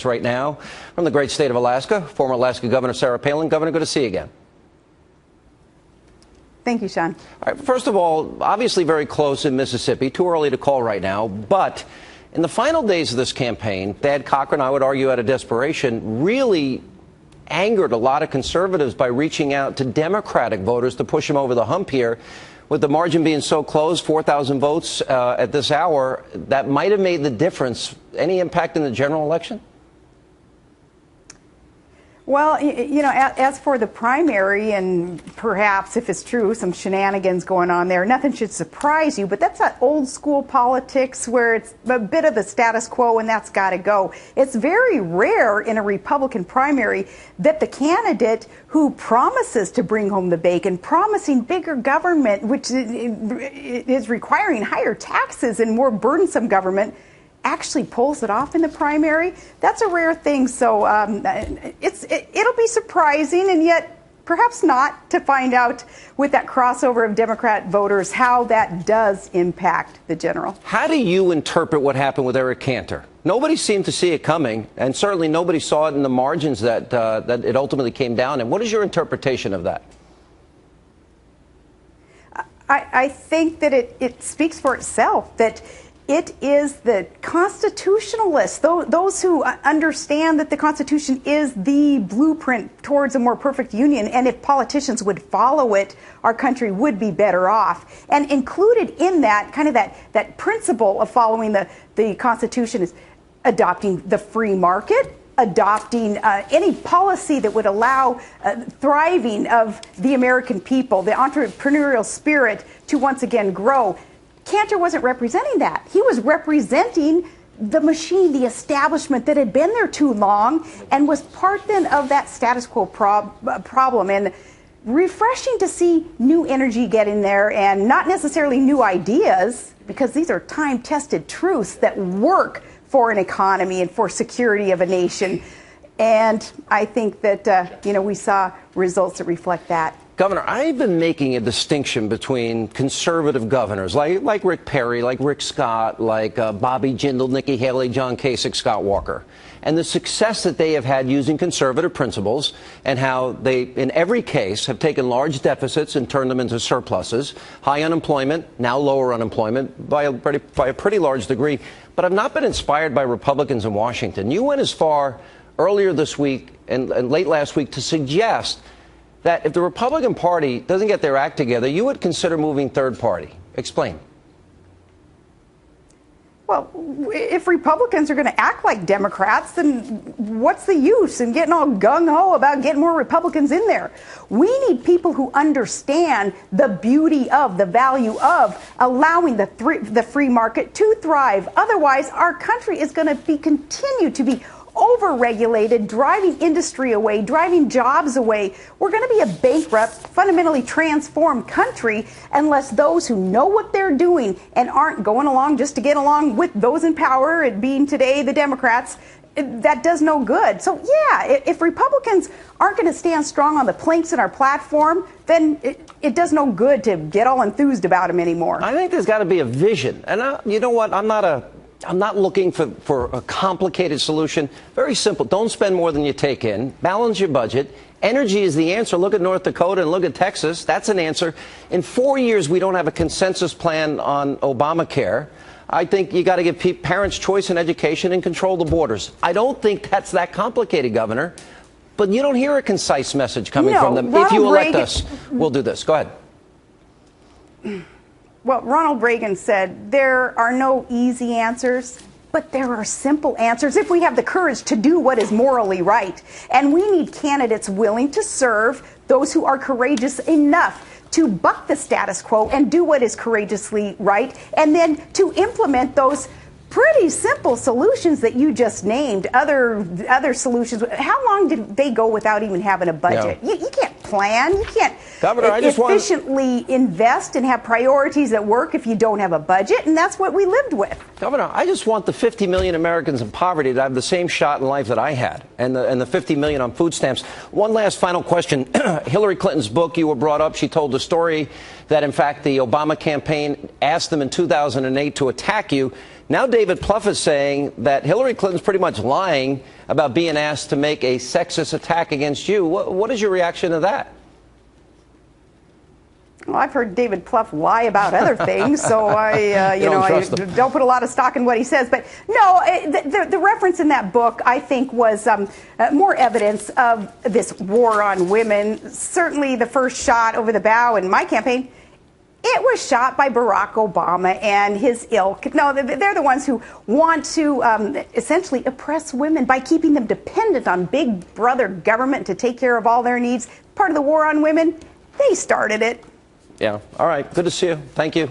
us right now from the great state of Alaska, former Alaska Governor Sarah Palin. Governor, good to see you again. Thank you, Sean. All right, first of all, obviously very close in Mississippi. Too early to call right now. But in the final days of this campaign, Thad Cochran, I would argue out of desperation, really angered a lot of conservatives by reaching out to Democratic voters to push them over the hump here. With the margin being so close, 4,000 votes at this hour, that might have made the difference. Any impact in the general election? Well, you know, as for the primary, and perhaps if it's true, some shenanigans going on there, nothing should surprise you. But that's that old school politics where it's a bit of the status quo and that's got to go. It's very rare in a Republican primary that the candidate who promises to bring home the bacon, promising bigger government, which is requiring higher taxes and more burdensome government, actually pulls it off in the primary. That's a rare thing. So it'll be surprising, and yet perhaps not, to find out with that crossover of Democrat voters how that does impact the general. How do you interpret what happened with Eric Cantor? Nobody seemed to see it coming, and certainly nobody saw it in the margins that it ultimately came down. And what is your interpretation of that? I think that it speaks for itself, that it is the constitutionalists, those who understand that the Constitution is the blueprint towards a more perfect union, and if politicians would follow it, our country would be better off. And included in that, kind of that principle of following the Constitution, is adopting the free market, adopting any policy that would allow thriving of the American people, the entrepreneurial spirit to once again grow. Cantor wasn't representing that. He was representing the machine, the establishment that had been there too long and was part then of that status quo problem. And refreshing to see new energy get in there, and not necessarily new ideas, because these are time-tested truths that work for an economy and for security of a nation. And I think that, we saw results that reflect that. Governor, I've been making a distinction between conservative governors like Rick Perry, like Rick Scott, like Bobby Jindal, Nikki Haley, John Kasich, Scott Walker, and the success that they have had using conservative principles, and how they, in every case, have taken large deficits and turned them into surpluses, high unemployment, now lower unemployment by a pretty large degree. But I've not been inspired by Republicans in Washington. You went as far earlier this week and late last week to suggest that if the Republican Party doesn't get their act together, you would consider moving third party. Explain. Well, if Republicans are going to act like Democrats, then what's the use in getting all gung-ho about getting more Republicans in there? We need people who understand the beauty of, the value of allowing the free market to thrive. Otherwise, our country is going to continue to be overregulated, driving industry away, driving jobs away. We're going to be a bankrupt, fundamentally transformed country unless those who know what they're doing and aren't going along just to get along with those in power, it being today the Democrats, that does no good. So, yeah, if Republicans aren't going to stand strong on the planks in our platform, then it does no good to get all enthused about them anymore. I think there's got to be a vision. And you know what? I'm not looking for a complicated solution. Very simple. Don't spend more than you take in. Balance your budget. Energy is the answer. Look at North Dakota and look at Texas. That's an answer. In 4 years, we don't have a consensus plan on Obamacare. I think you got to give parents choice in education and control the borders. I don't think that's that complicated, Governor. But you don't hear a concise message coming from them. If you elect us, we'll do this. Go ahead. Well, Ronald Reagan said there are no easy answers, but there are simple answers if we have the courage to do what is morally right. And we need candidates willing to serve those who are courageous enough to buck the status quo and do what is courageously right, and then to implement those pretty simple solutions that you just named, other solutions. How long did they go without even having a budget? No. You can't plan. You can't Governor, efficiently invest and have priorities that work if you don't have a budget, and that's what we lived with. Governor, I just want the 50 million Americans in poverty to have the same shot in life that I had, and the 50 million on food stamps. One last final question. Hillary Clinton's book, you were brought up. She told the story that, in fact, the Obama campaign asked them in 2008 to attack you. Now David Plouffe is saying that Hillary Clinton's pretty much lying about being asked to make a sexist attack against you. What is your reaction to that? Well, I've heard David Plouffe lie about other things, so I don't put a lot of stock in what he says. But no, the reference in that book, I think, was more evidence of this war on women. Certainly the first shot over the bow in my campaign, it was shot by Barack Obama and his ilk. No, they're the ones who want to essentially oppress women by keeping them dependent on big brother government to take care of all their needs. Part of the war on women, they started it. Yeah. All right. Good to see you. Thank you.